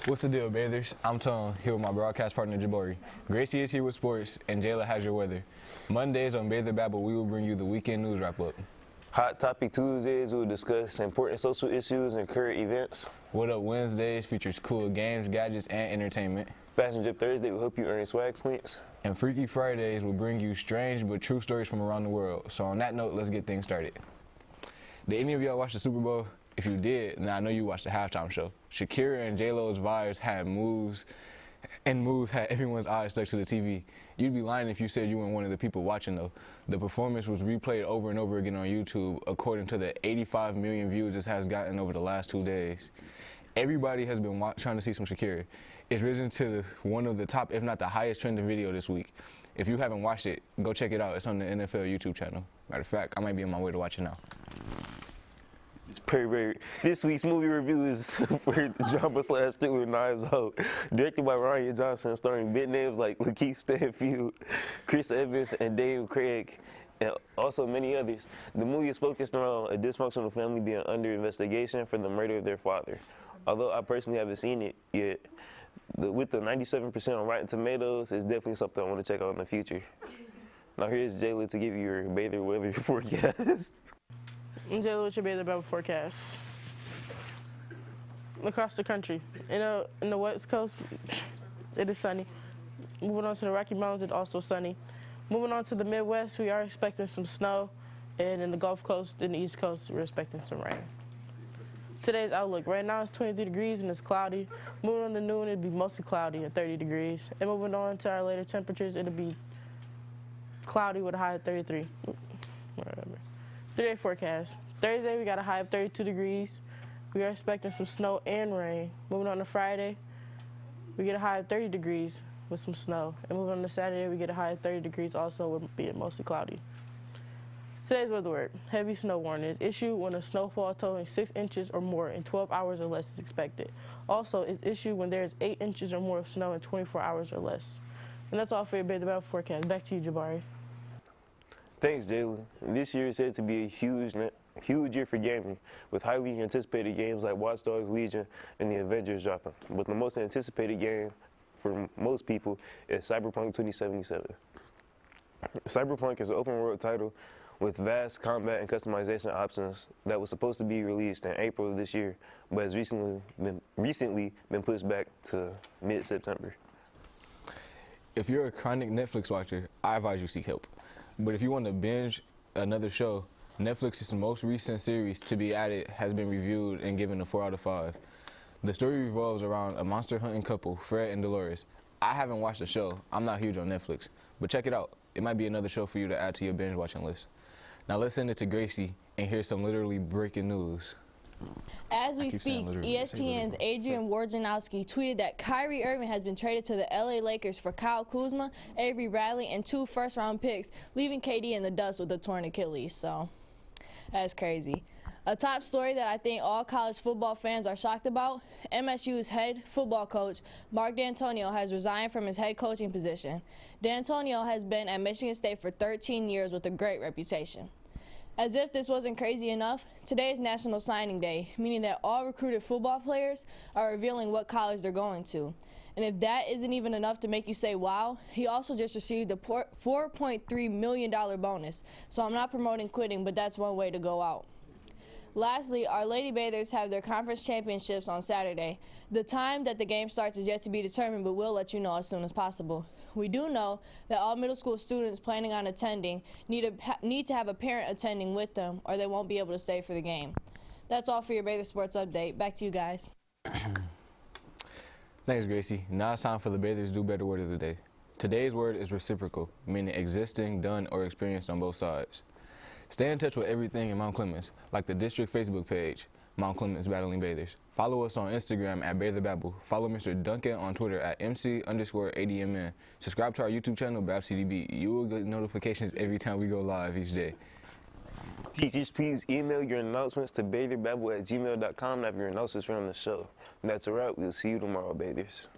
What's the deal, bathers? I'm Tone, here with my broadcast partner, Jabari. Gracie is here with sports, and Jayla has your weather. Mondays on Bather Babble, we will bring you the weekend news wrap-up. Hot Topic Tuesdays, we'll discuss important social issues and current events. What Up Wednesdays features cool games, gadgets, and entertainment. Fashion Drip Thursday will help you earn swag points. And Freaky Fridays will bring you strange but true stories from around the world. So on that note, let's get things started. Did any of y'all watch the Super Bowl? If you did, then I know you watched the halftime show. Shakira and J-Lo's vibes had moves had everyone's eyes stuck to the TV. You'd be lying if you said you weren't one of the people watching, though. The performance was replayed over and over again on YouTube, according to the 85 million views this has gotten over the last 2 days. Everybody has been trying to see some Shakira. It's risen to one of the top, if not the highest trending video this week. If you haven't watched it, go check it out. It's on the NFL YouTube channel. Matter of fact, I might be on my way to watch it now. This week's movie review is for the drama/thriller Knives Out, directed by Ryan Johnson, starring big names like Lakeith Stanfield, Chris Evans, and Dave Craig, and also many others. The movie is focused around a dysfunctional family being under investigation for the murder of their father. Although I personally haven't seen it yet, with the 97% on Rotten Tomatoes, it's definitely something I want to check out in the future. Now here's Jayla to give you your Bather weather forecast. I'm Jayla with your Bather Babble forecast. Across the country, in the West Coast, it is sunny. Moving on to the Rocky Mountains, it's also sunny. Moving on to the Midwest, we are expecting some snow, and in the Gulf Coast and the East Coast, we're expecting some rain. Today's outlook, right now it's 23 degrees and it's cloudy. Moving on to noon, it'll be mostly cloudy at 30 degrees. And moving on to our later temperatures, it'll be cloudy with a high of 33. Whatever. 3-day forecast. Thursday, we got a high of 32 degrees. We are expecting some snow and rain. Moving on to Friday, we get a high of 30 degrees with some snow. And moving on to Saturday, we get a high of 30 degrees also with being mostly cloudy. Today's weather word, heavy snow warning is issued when a snowfall totaling 6 inches or more in 12 hours or less is expected. Also, it's issued when there is 8 inches or more of snow in 24 hours or less. And that's all for your Bather Babble forecast. Back to you, Jabari. Thanks, Jayla. This year is said to be a huge year for gaming, with highly anticipated games like Watch Dogs Legion and the Avengers dropping. But the most anticipated game for most people is Cyberpunk 2077. Cyberpunk is an open world title with vast combat and customization options that was supposed to be released in April of this year, but has recently been pushed back to mid-September. If you're a chronic Netflix watcher, I advise you seek help. But if you want to binge another show, Netflix's most recent series, To Be Added, has been reviewed and given a 4 out of 5. The story revolves around a monster hunting couple, Fred and Dolores. I haven't watched the show. I'm not huge on Netflix, but check it out. It might be another show for you to add to your binge watching list. Now let's send it to Gracie and hear some literally breaking news. As we speak, ESPN's Adrian Wojnarowski tweeted that Kyrie Irving has been traded to the LA Lakers for Kyle Kuzma, Avery Bradley, and 2 first-round picks, leaving KD in the dust with a torn Achilles. So that's crazy. A top story that I think all college football fans are shocked about, MSU's head football coach, Mark D'Antonio, has resigned from his head coaching position. D'Antonio has been at Michigan State for 13 years with a great reputation. As if this wasn't crazy enough, today is National Signing Day, meaning that all recruited football players are revealing what college they're going to. And if that isn't even enough to make you say wow, he also just received a $4.3 million bonus. So I'm not promoting quitting, but that's one way to go out. Lastly, our Lady Bathers have their conference championships on Saturday. The time that the game starts is yet to be determined, but we'll let you know as soon as possible. We do know that all middle school students planning on attending need to have a parent attending with them, or they won't be able to stay for the game. That's all for your Bather Sports Update. Back to you guys. Thanks, Gracie. Now it's time for the Bathers Do Better word of the day. Today's word is reciprocal, meaning existing, done, or experienced on both sides. Stay in touch with everything in Mount Clemens, like the district Facebook page, Mount Clemens Battling Bathers. Follow us on Instagram at Bather Babble. Follow Mr. Duncan on Twitter at MC_ADMN. Subscribe to our YouTube channel, BabCDB. You will get notifications every time we go live each day. Teachers, please email your announcements to batherbabble@gmail.com to have your announcements from the show. And that's a wrap. We'll see you tomorrow, bathers.